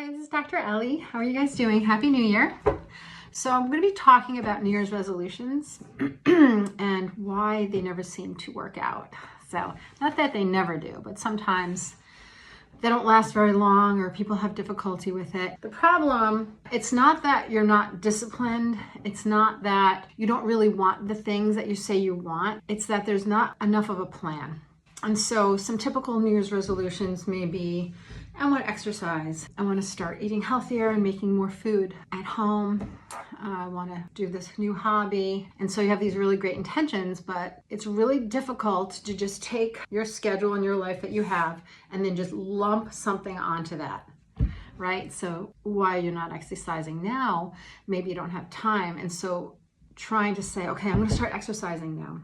Hi, this is Dr. Ellie. How are you guys doing? Happy New Year. So I'm going to be talking about New Year's resolutions and why they never seem to work out. So not that they never do, but sometimes they don't last very long or people have difficulty with it. The problem, it's not that you're not disciplined. It's not that you don't really want the things that you say you want. It's that there's not enough of a plan. And so some typical New Year's resolutions may be, I want to exercise. I want to start eating healthier and making more food at home. I want to do this new hobby. And so you have these really great intentions, but it's really difficult to just take your schedule and your life that you have and then just lump something onto that, right? So why you're not exercising now, maybe you don't have time. And so trying to say, okay, I'm going to start exercising now,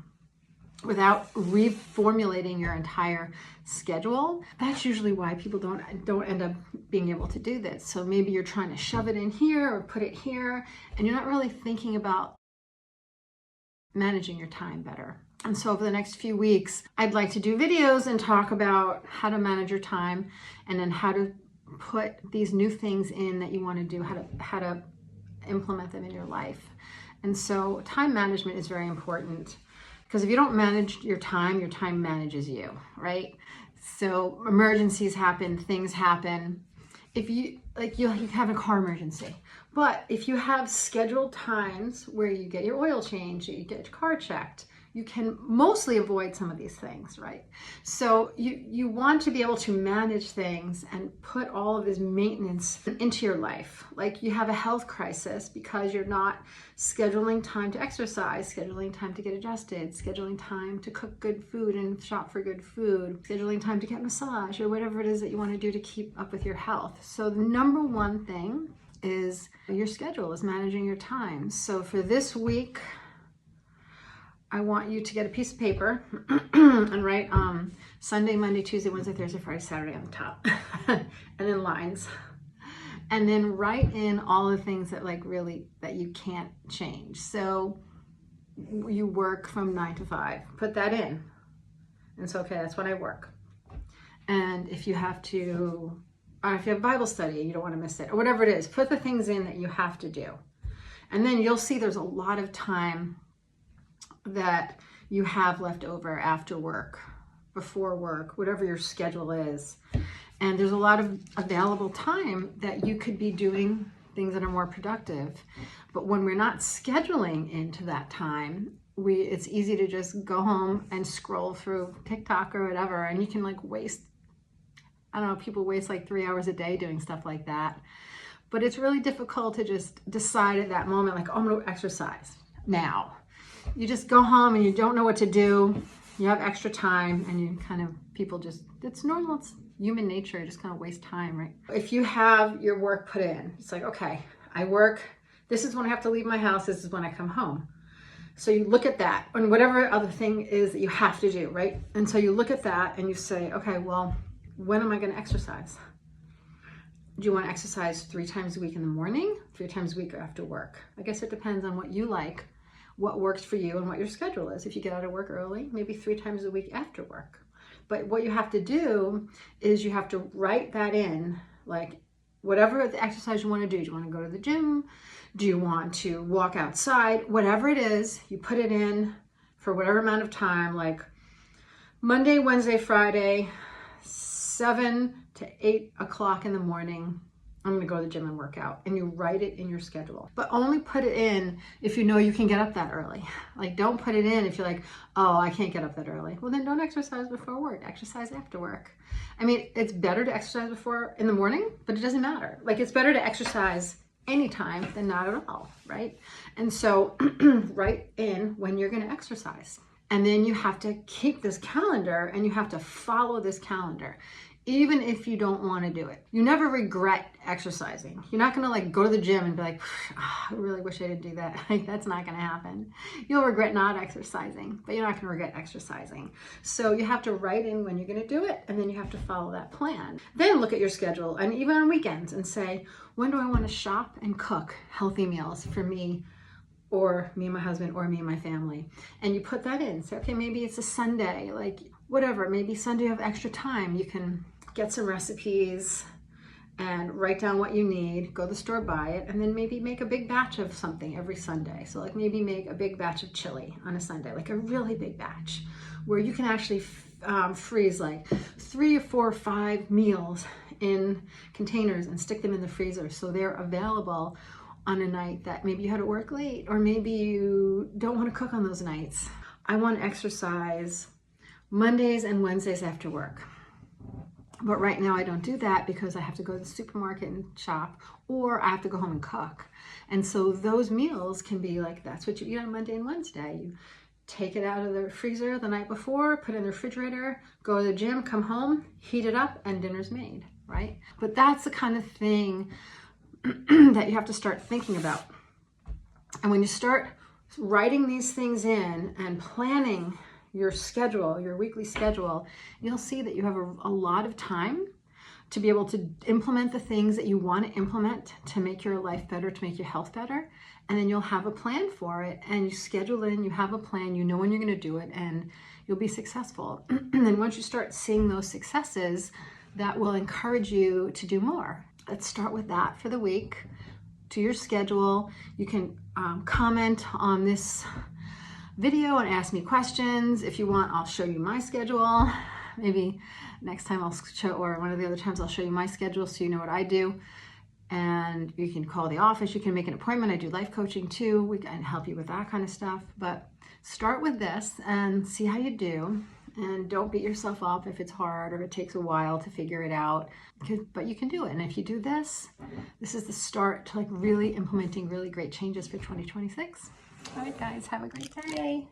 without reformulating your entire schedule, that's usually why people don't end up being able to do this. So maybe you're trying to shove it in here or put it here, and you're not really thinking about managing your time better. And so over the next few weeks, I'd like to do videos and talk about how to manage your time and then how to put these new things in that you want to do, how to implement them in your life. And so time management is very important. Because if you don't manage your time manages you, right? So emergencies happen, things happen. If you have a car emergency, but if you have scheduled times where you get your oil changed, you get your car checked, you can mostly avoid some of these things, right? So you want to be able to manage things and put all of this maintenance into your life. Like you have a health crisis because you're not scheduling time to exercise, scheduling time to get adjusted, scheduling time to cook good food and shop for good food, scheduling time to get a massage or whatever it is that you want to do to keep up with your health. So the number one thing is your schedule, is managing your time. So for this week, I want you to get a piece of paper and write Sunday, Monday, Tuesday, Wednesday, Thursday, Friday, Saturday on the top, and then lines. And then write in all the things that that you can't change. So you work from 9 to 5, put that in. And so, okay, that's when I work. And if you have Bible study, you don't want to miss it, or whatever it is, put the things in that you have to do. And then you'll see there's a lot of time that you have left over after work, before work, whatever your schedule is. And there's a lot of available time that you could be doing things that are more productive. But when we're not scheduling into that time, it's easy to just go home and scroll through TikTok or whatever, and you can waste, I don't know, people waste 3 hours a day doing stuff like that. But it's really difficult to just decide at that moment, oh, I'm gonna exercise now. You just go home and you don't know what to do. You have extra time and it's normal. It's human nature. You just kind of waste time, right? If you have your work put in, it's okay, I work. This is when I have to leave my house. This is when I come home. So you look at that and whatever other thing is that you have to do, right? And so you look at that and you say, okay, well, when am I going to exercise? Do you want to exercise 3 times a week in the morning, 3 times a week after work? I guess it depends on what you like, what works for you and what your schedule is. If you get out of work early, maybe 3 times a week after work. But what you have to do is you have to write that in, whatever the exercise you want to do. Do you want to go to the gym? Do you want to walk outside? Whatever it is, you put it in for whatever amount of time, Monday, Wednesday, Friday, 7 to 8 o'clock in the morning. I'm going to go to the gym and work out, and you write it in your schedule. But only put it in if you know you can get up that early. Don't put it in if you're oh, I can't get up that early. Well, then don't exercise before work. Exercise after work. I mean, it's better to exercise in the morning, but it doesn't matter. It's better to exercise anytime than not at all, right? And so write in when you're going to exercise. And then you have to keep this calendar and you have to follow this calendar. Even if you don't want to do it. You never regret exercising. You're not going to go to the gym and be I really wish I didn't do that. That's not going to happen. You'll regret not exercising, but you're not going to regret exercising. So you have to write in when you're going to do it, and then you have to follow that plan. Then look at your schedule, and even on weekends, and say, when do I want to shop and cook healthy meals for me, or me and my husband, or me and my family? And you put that in. So, okay, maybe it's a Sunday, whatever. Maybe Sunday you have extra time. You can get some recipes and write down what you need, go to the store, buy it, and then maybe make a big batch of something every Sunday. So like maybe make a big batch of chili on a Sunday, like a really big batch, where you can actually freeze like 3 or 4 or 5 meals in containers and stick them in the freezer so they're available on a night that maybe you had to work late, or maybe you don't want to cook on those nights. I want to exercise Mondays and Wednesdays after work. But right now I don't do that because I have to go to the supermarket and shop, or I have to go home and cook. And so those meals can be like, that's what you eat on Monday and Wednesday. You take it out of the freezer the night before, put it in the refrigerator, go to the gym, come home, heat it up, and dinner's made, right? But that's the kind of thing that you have to start thinking about. And when you start writing these things in and planning your schedule, your weekly schedule, you'll see that you have a lot of time to be able to implement the things that you want to implement to make your life better, to make your health better. And then you'll have a plan for it, and you schedule in, you have a plan, you know when you're going to do it, and you'll be successful. And then once you start seeing those successes, that will encourage you to do more. Let's start with that for the week. To your schedule. You can comment on this video and ask me questions. If you want, I'll show you my schedule. Maybe next time I'll show, or one of the other times I'll show you my schedule so you know what I do. And you can call the office, you can make an appointment. I do life coaching too. We can help you with that kind of stuff. But start with this and see how you do. And don't beat yourself up if it's hard or if it takes a while to figure it out, but you can do it. And if you do this, this is the start to like really implementing really great changes for 2026. All right, guys, have a great day.